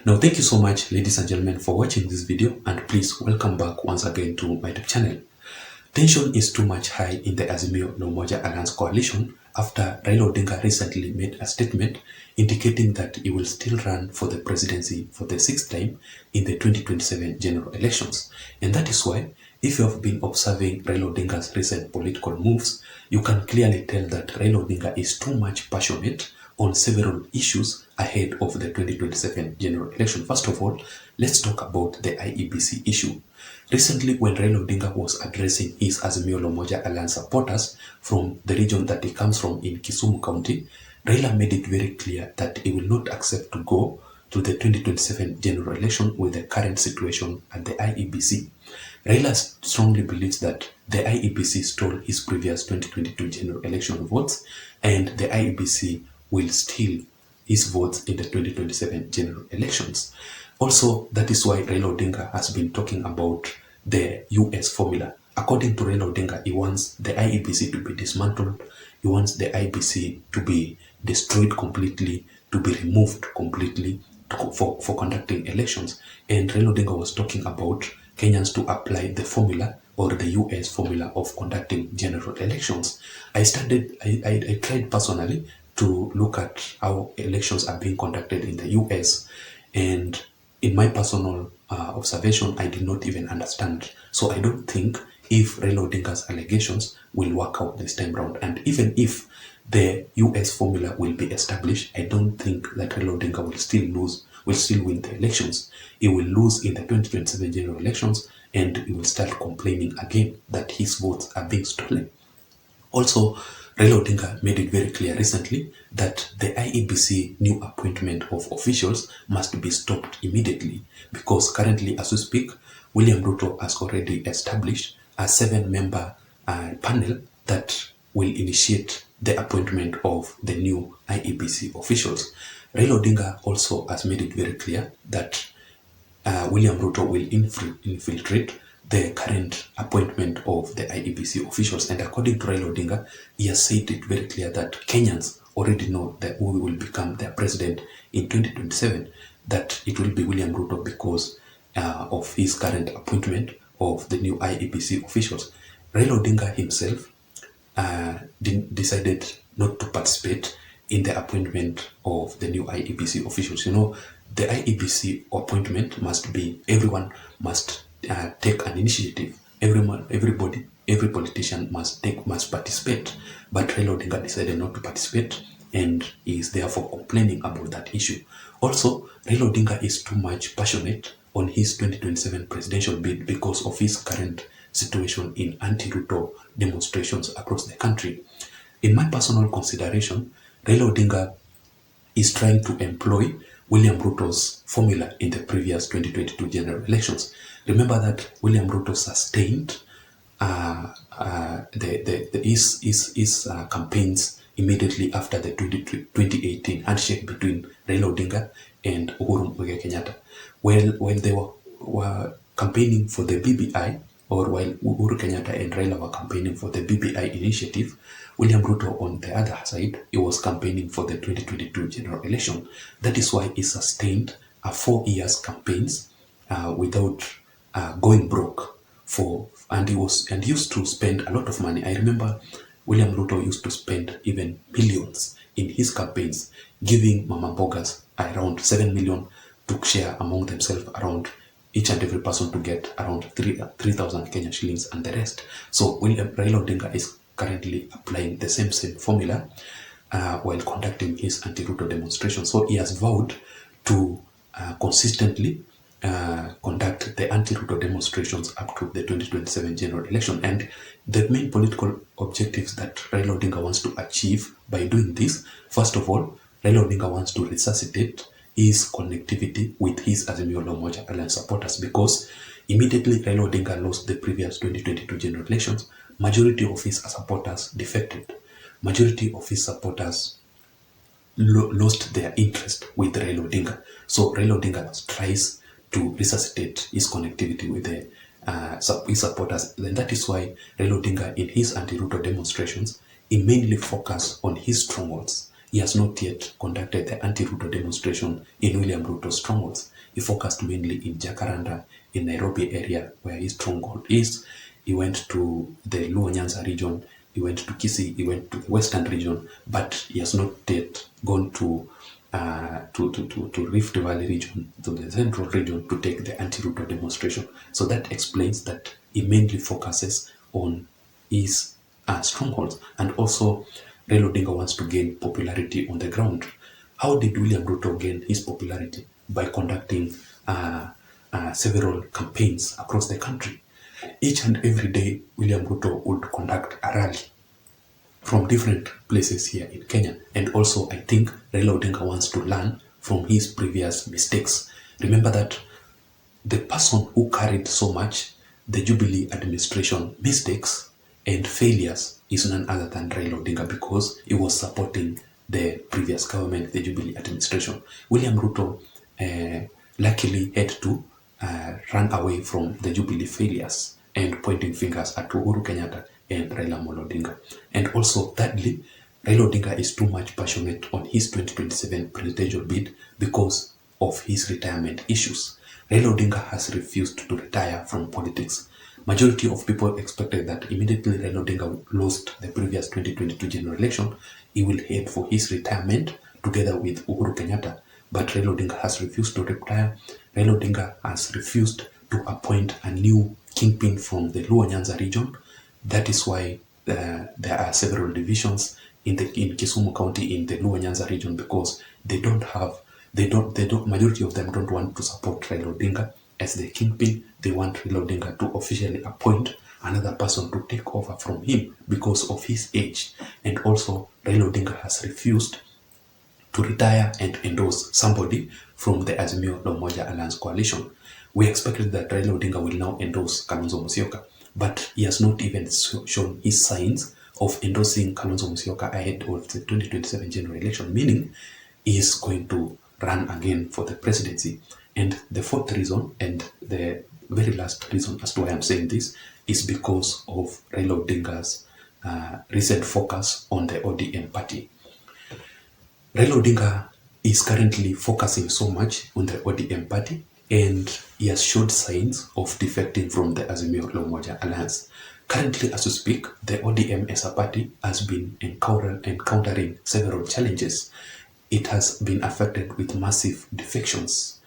Now, thank you so much, ladies and gentlemen, for watching this video, and please welcome back once again to my YouTube channel. Tension is too much high in the Azimio la Umoja Alliance coalition after Raila Odinga recently made a statement indicating that he will still run for the presidency for the sixth time in the 2027 general elections. And that is why, if you have been observing Raila Odinga's recent political moves, you can clearly tell that Raila Odinga is too much passionate on several issues ahead of the 2027 general election. First of all, let's talk about the IEBC issue. Recently, when Raila Odinga was addressing his Azimio la Umoja Alliance supporters from the region that he comes from in Kisumu County, Raila made it very clear that he will not accept to go to the 2027 general election with the current situation at the IEBC. Raila strongly believes that the IEBC stole his previous 2022 general election votes, and the IEBC will steal his votes in the 2027 general elections. Also, that is why Raila Odinga has been talking about the US formula. According to Raila Odinga, he wants the IEBC to be dismantled. He wants the IEBC to be destroyed completely, to be removed completely for conducting elections. And Raila Odinga was talking about Kenyans to apply the formula or the US formula of conducting general elections. I tried personally to look at how elections are being conducted in the US, and in my personal observation, I did not even understand. So I don't think if Raila Odinga's allegations will work out this time round, and even if the US formula will be established, I don't think that Raila Odinga will still win the elections. He will lose in the 2027 general elections, and he will start complaining again that his votes are being stolen. Also, Raila Odinga made it very clear recently that the IEBC new appointment of officials must be stopped immediately, because currently, as we speak, William Ruto has already established a 7-member panel that will initiate the appointment of the new IEBC officials. Raila Odinga also has made it very clear that William Ruto will infiltrate the current appointment of the IEBC officials. And according to Raila Odinga, he has said it very clear that Kenyans already know that who will become their president in 2027, that it will be William Ruto because of his current appointment of the new IEBC officials. Raila Odinga himself decided not to participate in the appointment of the new IEBC officials. You know, the IEBC appointment must be, everyone must take an initiative. Every politician must participate. But Raila Odinga decided not to participate, and is therefore complaining about that issue. Also, Raila Odinga is too much passionate on his 2027 presidential bid because of his current situation in anti-Ruto demonstrations across the country. In my personal consideration, Raila Odinga is trying to employ William Ruto's formula in the previous 2022 general elections. Remember that William Ruto sustained his campaigns immediately after the 2018 handshake between Raila Odinga and Uhuru Kenyatta. While they were campaigning for the BBI, or while Uhuru Kenyatta and Raila were campaigning for the BBI initiative, William Ruto, on the other side, he was campaigning for the 2022 general election. That is why he sustained 4 years campaigns without going broke and he used to spend a lot of money. I remember William Ruto used to spend even millions in his campaigns, giving Mama Mbogas around 7 million to share among themselves, around each and every person to get around 3,000 Kenyan shillings and the rest. So Raila Odinga is currently applying the same formula while conducting his anti-Ruto demonstration. So he has vowed to consistently conduct the anti-Ruto demonstrations up to the 2027 general election. And the main political objectives that Raila Odinga wants to achieve by doing this, first of all, Raila Odinga wants to resuscitate his connectivity with his Azimio la Umoja Alliance supporters, because immediately Raila Odinga lost the previous 2022 general elections, majority of his supporters defected. Majority of his supporters lost their interest with Raila Odinga. So Raila Odinga tries to resuscitate his connectivity with his supporters. And that is why Raila Odinga, in his anti-Ruto demonstrations, he mainly focused on his strongholds. He has not yet conducted the anti-Ruto demonstration in William Ruto's strongholds. He focused mainly in Jacaranda, in Nairobi area, where his stronghold is. He went to the Luo Nyanza region, he went to Kisii, he went to the western region, but he has not yet gone to Rift Valley region, to the central region, to take the anti-Ruto demonstration. So that explains that he mainly focuses on his strongholds. And also, Raila Odinga wants to gain popularity on the ground. How did William Ruto gain his popularity? By conducting several campaigns across the country. Each and every day, William Ruto would conduct a rally from different places here in Kenya. And also, I think Raila Odinga wants to learn from his previous mistakes. Remember that the person who carried so much the Jubilee administration mistakes and failures is none other than Raila Odinga, because he was supporting the previous government, the Jubilee administration. William Ruto luckily had to run away from the Jubilee failures and pointing fingers at Uhuru Kenyatta and Raila Odinga. And also, thirdly, Raila Odinga is too much passionate on his 2027 presidential bid because of his retirement issues. Raila Odinga has refused to retire from politics. Majority of people expected that immediately Raila Odinga lost the previous 2022 general election, he will head for his retirement together with Uhuru Kenyatta. But Raila Odinga has refused to retire. Raila Odinga has refused to appoint a new kingpin from the Luo Nyanza region. That is why there are several divisions in Kisumu County in the Luo Nyanza region, because majority of them don't want to support Raila Odinga as the kingpin. They want Raila Odinga to officially appoint another person to take over from him because of his age. And also, Raila Odinga has refused to retire and endorse somebody from the Azimio la Umoja Alliance coalition. We expected that Raila Odinga will now endorse Kalonzo Musyoka, but he has not even shown his signs of endorsing Kalonzo Musyoka ahead of the 2027 general election, meaning he is going to run again for the presidency. And the fourth reason, and the very last reason as to why I'm saying this, is because of Raila Odinga's recent focus on the ODM party. Raila Odinga is currently focusing so much on the ODM party, and he has showed signs of defecting from the Azimio la Umoja Alliance. Currently, as we speak, the ODM as a party has been encountering several challenges. It has been affected with massive defections.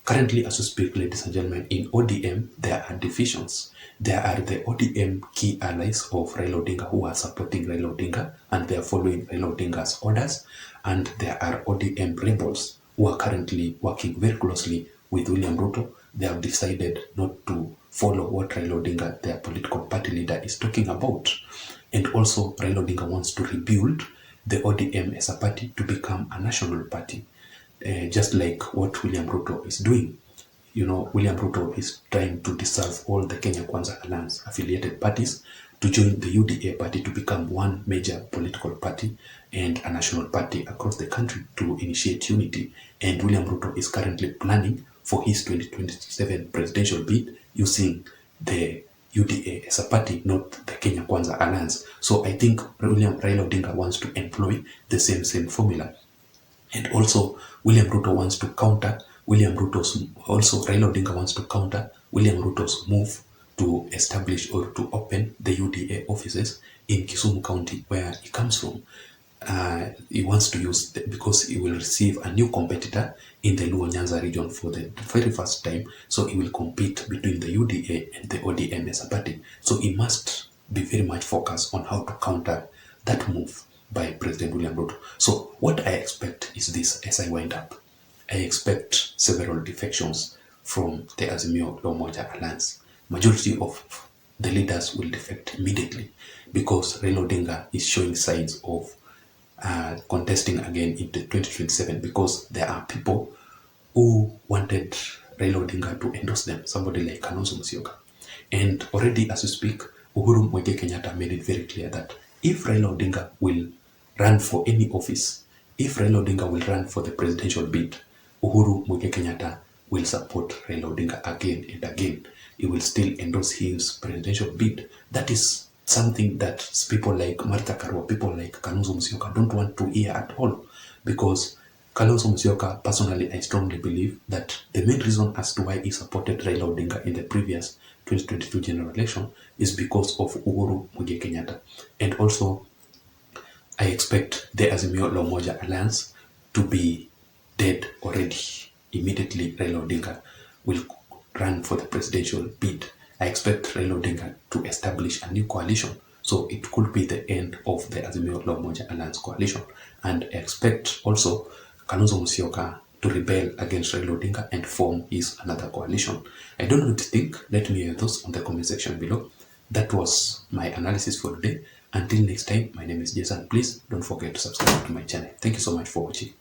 Currently, as we speak, ladies and gentlemen, in ODM, there are divisions. There are the ODM key allies of Raila Odinga who are supporting Raila Odinga and they are following Raila Odinga's orders. And there are ODM rebels who are currently working very closely with William Ruto. They have decided not to follow what Raila Odinga, their political party leader, is talking about. And also, Raila Odinga wants to rebuild the ODM as a party to become a national party, just like what William Ruto is doing. You know, William Ruto is trying to dissolve all the Kenya Kwanza Alliance affiliated parties to join the UDA party to become one major political party and a national party across the country to initiate unity. And William Ruto is currently planning for his 2027 presidential bid using the UDA as a party, not the Kenya Kwanza Alliance. So I think Raila Odinga wants to employ the same formula. And also, William Ruto wants to counter Raila Odinga wants to counter William Ruto's move to establish or to open the UDA offices in Kisumu County, where he comes from. He wants to use because he will receive a new competitor in the Luo Nyanza region for the very first time. So he will compete between the UDA and the ODM as a party. So he must be very much focused on how to counter that move by President William Ruto. So what I expect is this as I wind up. I expect several defections from the Azimio la Umoja Alliance. Majority of the leaders will defect immediately because Raila Odinga is showing signs of contesting again in the 2027, because there are people who wanted Raila Odinga to endorse them, somebody like Kalonzo Musyoka. And already as we speak, Uhuru Kenyatta made it very clear that if Raila Odinga will run for any office, if Raila Odinga will run for the presidential bid, Uhuru Kenyatta will support Raila Odinga again and again. He will still endorse his presidential bid. That is something that people like Karua, people like Kalonzo Musyoka don't want to hear at all. because Kalonzo Musyoka, personally, I strongly believe that the main reason as to why he supported Raila Odinga in the previous 2022 general election is because of Uhuru Muigai Kenyatta. And also, I expect the Azimio La Umoja Alliance to be dead already. Immediately, Raila Odinga will run for the presidential bid. I expect Raila Odinga to establish a new coalition. So it could be the end of the Azimio La Umoja Alliance coalition. And I expect also Kalonzo Musyoka to rebel against Raila Odinga and form his another coalition. I don't know what to think. Let me hear your thoughts on the comment section below. That was my analysis for today. Until next time, my name is Json. Please don't forget to subscribe to my channel. Thank you so much for watching.